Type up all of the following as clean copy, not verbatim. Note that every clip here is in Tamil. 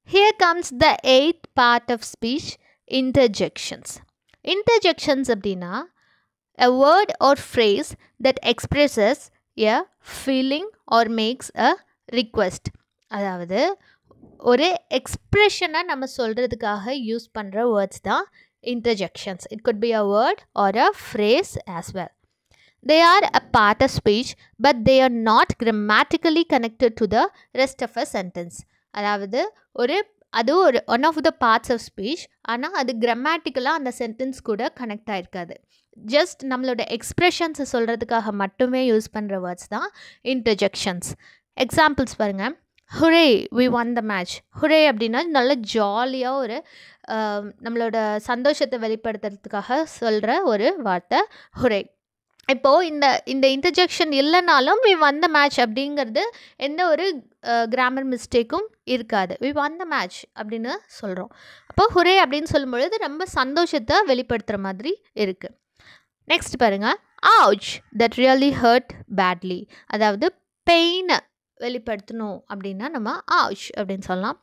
Here comes the eighth part of speech, interjections. Interjections அப்படின்னா a word or phrase that expresses a feeling or makes a request. அதாவது ஒரு எக்ஸ்ப்ரெஷனை நம்ம சொல்கிறதுக்காக யூஸ் பண்ணுற வேர்ட்ஸ் தான் interjections. It could be a word or a phrase as well. They are a part of speech, but they are not grammatically connected to the rest of a sentence. அதாவது அது one of the parts of speech, ஆனால் அது கிராமட்டிக்கலாக அந்த சென்டென்ஸ் கூட கனெக்ட் ஆகிருக்காது. ஜஸ்ட் நம்மளோட எக்ஸ்ப்ரெஷன்ஸை சொல்கிறதுக்காக மட்டுமே யூஸ் பண்ணுற வேர்ட்ஸ் தான் interjections. எக்ஸாம்பிள்ஸ் பாருங்கள். Hurray we won the match. Hurray அப்படின்னா நல்ல ஜாலியாக ஒரு நம்மளோட சந்தோஷத்தை வெளிப்படுத்துறதுக்காக சொல்கிற ஒரு வார்த்தை ஹுரே. இப்போது இந்த இன்டர்ஜெக்ஷன் இல்லைனாலும் வி ஒன் த மேட்ச் அப்படிங்கிறது எந்த ஒரு கிராமர் மிஸ்டேக்கும் இருக்காது. வி ஒன் த மேட்ச் அப்படின்னு சொல்கிறோம். அப்போ ஹுரே அப்படின்னு சொல்லும்பொழுது ரொம்ப சந்தோஷத்தை வெளிப்படுத்துகிற மாதிரி இருக்குது. நெக்ஸ்ட் பாருங்கள். ouch that really hurt badly. அதாவது பெயினை வெளிப்படுத்தணும் அப்படின்னா நம்ம ouch அப்படின்னு சொல்லலாம்.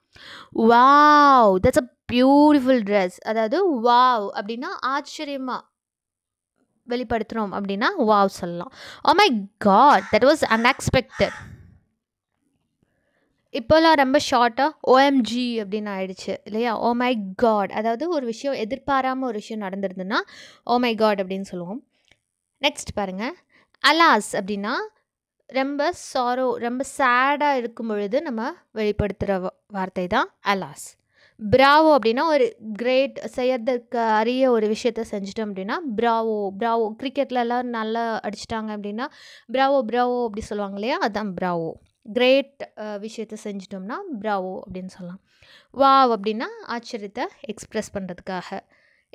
wow that's a beautiful dress. அதாவது wow அப்படின்னா ஆச்சரியமாக வெளிப்படுத்தணும் அப்படின்னா wow சொல்லலாம். oh my god that was unexpected. இப்போலாம் ரொம்ப ஷார்ட்டாக OMG அப்படின்னு ஆயிடுச்சு இல்லையா? oh my god அதாவது ஒரு விஷயம் எதிர்பாராமல் ஒரு விஷயம் நடந்துருதுன்னா oh my god அப்படின்னு சொல்லுவோம். நெக்ஸ்ட் பாருங்கள். alas அப்படின்னா ரொம்ப சாரோ, ரொம்ப சேடாக இருக்கும் பொழுது நம்ம வெளிப்படுத்துகிற வார்த்தை தான் alas. பிராவோ அப்படின்னா ஒரு கிரேட் செய்யறதுக்கு அரிய ஒரு விஷயத்த செஞ்சிட்டோம் அப்படின்னா பிராவோ. பிராவோ கிரிக்கெட்லலாம் நல்லா அடிச்சிட்டாங்க அப்படின்னா பிராவோ பிராவோ அப்படி சொல்லுவாங்க இல்லையா? அதுதான் பிராவோ. கிரேட் விஷயத்த செஞ்சிட்டோம்னா பிராவோ அப்படின்னு சொல்லலாம். வாவ் அப்படின்னா ஆச்சரியத்தை எக்ஸ்ப்ரெஸ் பண்ணுறதுக்காக.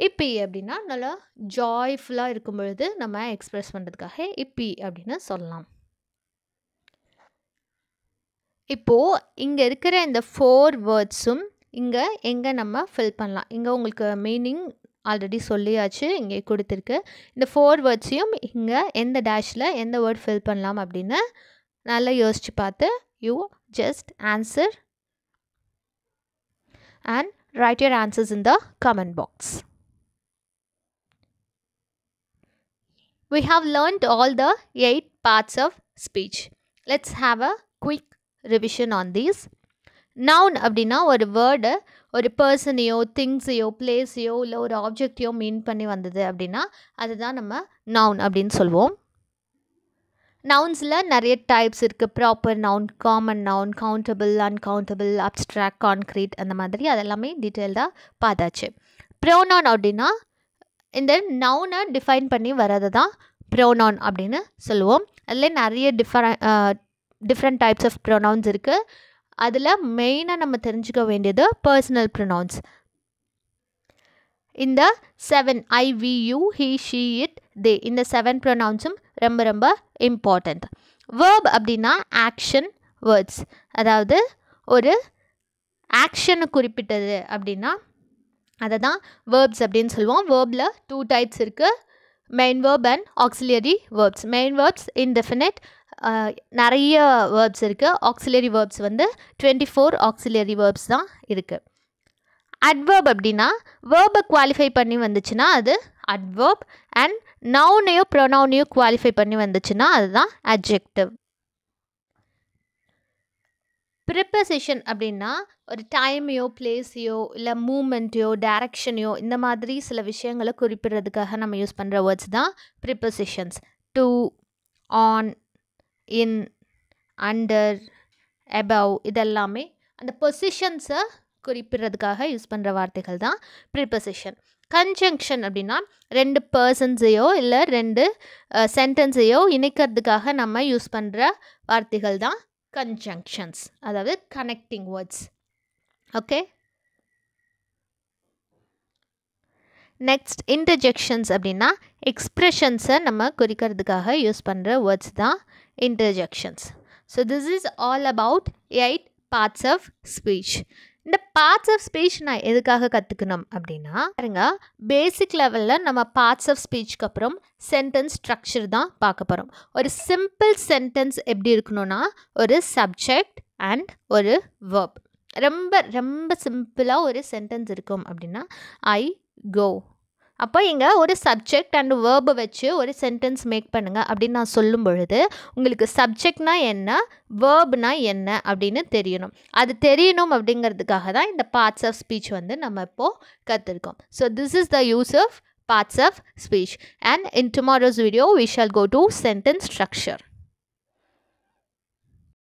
இப்பி அப்படின்னா நல்லா ஜாய்ஃபுல்லாக இருக்கும் பொழுது நம்ம எக்ஸ்ப்ரெஸ் பண்ணுறதுக்காக இப்பி அப்படின்னு சொல்லலாம். இப்போது இங்கே இருக்கிற இந்த 4 வேர்ட்ஸும் இங்கே எங்கே நம்ம ஃபில் பண்ணலாம்? இங்கே உங்களுக்கு மீனிங் ஆல்ரெடி சொல்லியாச்சு, இங்கே கொடுத்துருக்கு. இந்த 4 வேர்ட்ஸையும் இங்கே எந்த டேஷில் எந்த வேர்ட் ஃபில் பண்ணலாம் அப்படின்னு நல்லா யோசித்து பார்த்து you just answer and right your answers in the comment box. We have learned all the 8 parts of speech. Let's have a quick revision on these. Noun அப்படின்னா ஒரு வேர்டு ஒரு பர்சனையோ திங்ஸையோ பிளேஸையோ இல்லை ஒரு ஆப்ஜெக்டையோ மீன் பண்ணி வந்தது அப்படின்னா அதுதான் நம்ம நவுன் அப்படின்னு சொல்லுவோம். நவுன்ஸில் நிறைய டைப்ஸ் இருக்குது. Proper noun, common noun, countable, uncountable, abstract, concrete, அந்த மாதிரி அதெல்லாமே டீட்டெயில்டாக பார்த்தாச்சு. ப்ரோனவுன் அப்படின்னா இந்த நவுனை டிஃபைன் பண்ணி வர்றது தான் ப்ரோனவுன் அப்படின்னு சொல்லுவோம். அதில் நிறைய டிஃப்ரெண்ட் டைப்ஸ் ஆஃப் ப்ரோனவுன்ஸ் இருக்குது. அதில் மெயினாக நம்ம தெரிஞ்சுக்க வேண்டியது பர்சனல் ப்ரோனவுன்ஸ். இந்த 7 I, we, you, he, she, it, they இந்த 7 ப்ரோனவுன்ஸும் ரொம்ப ரொம்ப இம்பார்ட்டண்ட். வேர்ப் அப்படின்னா ஆக்ஷன் வேர்ட்ஸ், அதாவது ஒரு ஆக்ஷனை குறிப்பிட்டது அப்படின்னா அதை தான் வேர்ப்ஸ் அப்படின்னு சொல்லுவோம். வேர்பில் 2 டைப்ஸ் இருக்குது, main verb and auxiliary verbs. Main verbs indefinite, நிறைய வேர்ப்ஸ் இருக்குது. ஆக்சிலரி வேர்ப்ஸ் 24 ஆக்சிலரி வேர்ப்ஸ் தான் இருக்குது. அட்வர்ப் அப்படின்னா வேர்பை குவாலிஃபை பண்ணி வந்துச்சுன்னா அது அட்வர்ப், அண்ட் நவுனையோ ப்ரொனவுனையோ குவாலிஃபை பண்ணி வந்துச்சுன்னா அதுதான் அட்ஜெக்டிவ். ப்ரிப்போசிஷன் அப்படின்னா ஒரு டைமையோ பிளேஸையோ இல்லை மூமெண்ட்டையோ டைரக்ஷனையோ இந்த மாதிரி சில விஷயங்களை குறிப்பிடுறதுக்காக நம்ம யூஸ் பண்ணுற வேர்ட்ஸ் தான் prepositions. To, on, in, under, above இதெல்லாமே அந்த பொசிஷன்ஸை குறிப்பிடுறதுக்காக யூஸ் பண்ணுற வார்த்தைகள் தான் ப்ரிப்போசிஷன். கன்ஜங்ஷன் அப்படின்னா 2 பர்சன்ஸையோ இல்லை 2 சென்டென்ஸையோ இணைக்கிறதுக்காக நம்ம யூஸ் பண்ணுற வார்த்தைகள் தான் கன்ஜங்ஷன்ஸ், அதாவது connecting words. Okay, next interjections அப்படின்னா எக்ஸ்ப்ரெஷன்ஸை நம்ம குறிக்கிறதுக்காக யூஸ் பண்ணுற வேர்ட்ஸ் தான் interjections. So this is all about 8 parts of speech. இந்த பார்ட்ஸ் ஆஃப் ஸ்பீச் நான் எதுக்காக கற்றுக்கணும் அப்படின்னா பாருங்க, பேசிக் லெவலில் நம்ம பார்ட்ஸ் ஆஃப் ஸ்பீச்சுக்கு அப்புறம் சென்டென்ஸ் ஸ்ட்ரக்சர் தான் பார்க்க போகிறோம். ஒரு சிம்பிள் சென்டென்ஸ் எப்படி இருக்கணும்னா ஒரு சப்ஜெக்ட் அண்ட் ஒரு வேர்ப், ரொம்ப ரொம்ப சிம்பிளாக ஒரு சென்டென்ஸ் இருக்கும் அப்படின்னா ஐ கோ. அப்போ இங்கே ஒரு சப்ஜெக்ட் அண்ட் வேர்பை வச்சு ஒரு சென்டென்ஸ் மேக் பண்ணுங்கள் அப்படின்னு நான் சொல்லும் பொழுது உங்களுக்கு சப்ஜெக்ட்னா என்ன, வேர்ப்னா என்ன அப்படின்னு தெரியணும். அது தெரியணும் அப்படிங்கிறதுக்காக தான் இந்த பார்ட்ஸ் ஆஃப் ஸ்பீச் வந்து நம்ம இப்போது கற்றுருக்கோம். So this is the use of parts of speech, and in tomorrow's video we shall go to sentence structure.